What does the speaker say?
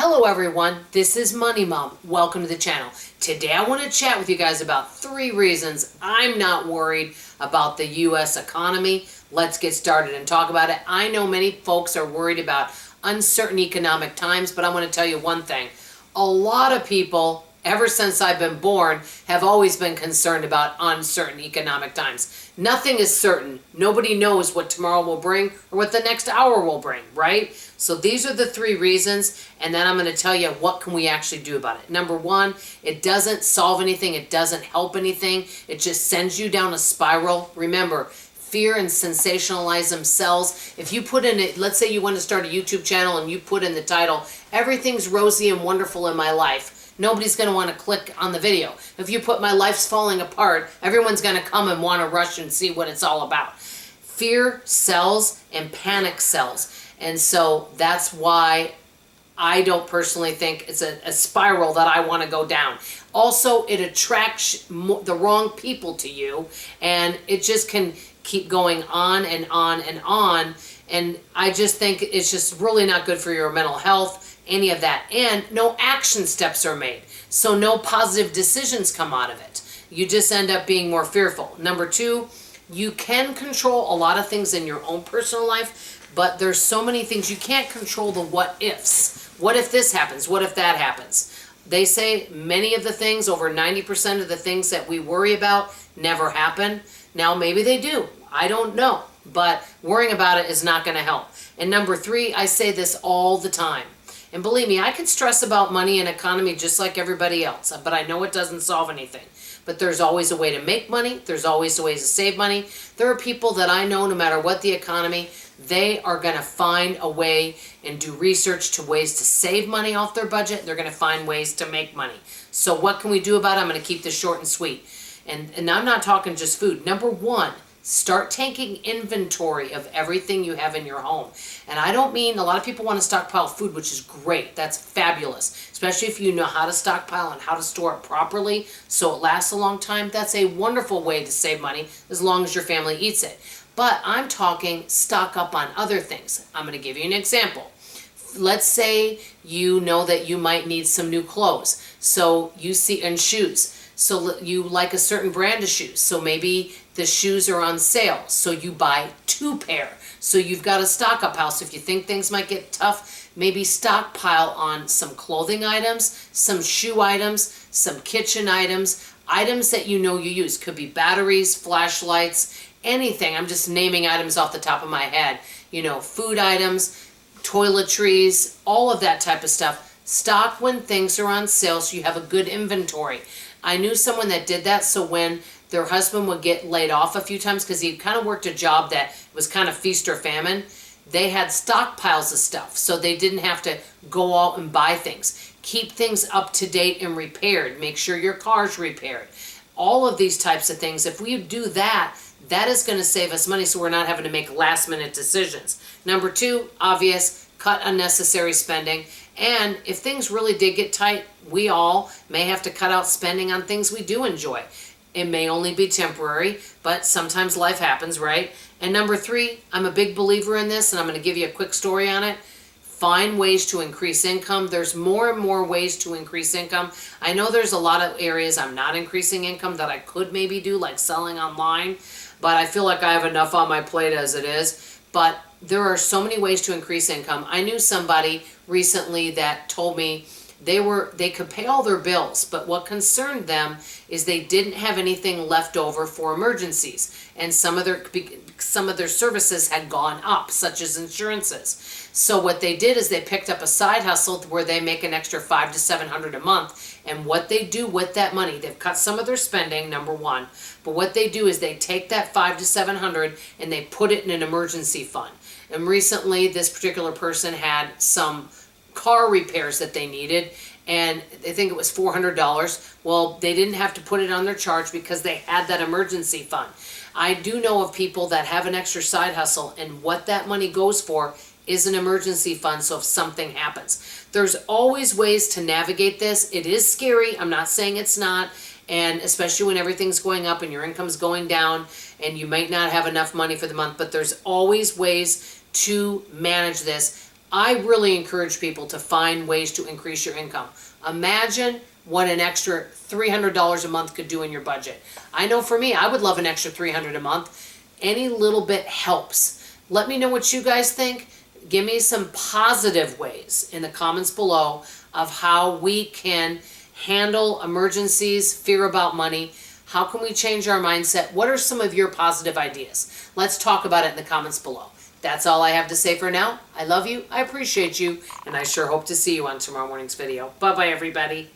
Hello everyone, this is Money Mom. Welcome to the channel. Today I want to chat with you guys about 3 reasons I'm not worried about the U.S. economy. Let's get started and talk about it. I know many folks are worried about uncertain economic times, but I want to tell you one thing. A lot of people, ever since I've been born, have always been concerned about uncertain economic times. Nothing is certain. Nobody knows what tomorrow will bring or what the next hour will bring, right? So these are the 3 reasons, and then I'm going to tell you what can we actually do about it. Number 1, it doesn't solve anything. It doesn't help anything. It just sends you down a spiral. Remember, fear and sensationalism sells. If you put in it, let's say you want to start a YouTube channel and you put in the title, everything's rosy and wonderful in my life, nobody's going to want to click on the video. If you put my life's falling apart, everyone's going to come and want to rush and see what it's all about. Fear sells and panic sells. And so that's why I don't personally think it's a spiral that I want to go down. Also, it attracts the wrong people to you, and it just can keep going on and on and on. And I just think it's just really not good for your mental health, any of that. And no action steps are made. So no positive decisions come out of it. You just end up being more fearful. Number 2, you can control a lot of things in your own personal life, but there's so many things you can't control. The what ifs. What if this happens? What if that happens? They say many of the things, over 90% of the things that we worry about never happen. Now maybe they do. I don't know. But worrying about it is not going to help. And number 3, I say this all the time. And believe me, I can stress about money and economy just like everybody else, but I know it doesn't solve anything. But there's always a way to make money. There's always ways to save money. There are people that I know, no matter what the economy, they are going to find a way and do research to ways to save money off their budget. They're going to find ways to make money. So what can we do about it? I'm going to keep this short and sweet. And I'm not talking just food. Number 1, start taking inventory of everything you have in your home. And I don't mean, a lot of people want to stockpile food, which is great. That's fabulous. Especially if you know how to stockpile and how to store it properly so it lasts a long time. That's a wonderful way to save money as long as your family eats it. But I'm talking stock up on other things. I'm going to give you an example. Let's say you know that you might need some new clothes. So you see, and shoes. So you like a certain brand of shoes. So maybe the shoes are on sale. So you buy 2 pair. So you've got a stock up house. If you think things might get tough, maybe stockpile on some clothing items, some shoe items, some kitchen items, items that you know you use. Could be batteries, flashlights, anything. I'm just naming items off the top of my head. You know, food items, toiletries, all of that type of stuff. Stock when things are on sale so you have a good inventory. I knew someone that did that, so when their husband would get laid off a few times because he kind of worked a job that was kind of feast or famine, they had stockpiles of stuff so they didn't have to go out and buy things. Keep things up to date and repaired. Make sure your car's repaired. All of these types of things, if we do that, that is going to save us money so we're not having to make last minute decisions. Number 2, obvious, cut unnecessary spending. And if things really did get tight, we all may have to cut out spending on things we do enjoy. It may only be temporary, but sometimes life happens, right? And number 3, I'm a big believer in this, and I'm going to give you a quick story on it. Find ways to increase income. There's more and more ways to increase income. I know there's a lot of areas I'm not increasing income that I could maybe do, like selling online, but I feel like I have enough on my plate as it is. But there are so many ways to increase income. I knew somebody recently that told me they could pay all their bills, but what concerned them is they didn't have anything left over for emergencies, and some of their services had gone up, such as insurances. So what they did is they picked up a side hustle where they make an extra $500 to $700 a month, and what they do with that money, they've cut some of their spending, number 1, but what they do is they take that $500 to $700 and they put it in an emergency fund. And recently this particular person had some car repairs that they needed, and I think it was $400. Well, they didn't have to put it on their charge because they had that emergency fund. I do know of people that have an extra side hustle, and what that money goes for is an emergency fund, so if something happens. There's always ways to navigate this. It is scary. I'm not saying it's not, and especially when everything's going up and your income's going down and you might not have enough money for the month, but there's always ways to manage this. I really encourage people to find ways to increase your income. Imagine what an extra $300 a month could do in your budget. I know for me, I would love an extra $300 a month. Any little bit helps. Let me know what you guys think. Give me some positive ways in the comments below of how we can handle emergencies, fear about money. How can we change our mindset? What are some of your positive ideas? Let's talk about it in the comments below. That's all I have to say for now. I love you, I appreciate you, and I sure hope to see you on tomorrow morning's video. Bye-bye, everybody.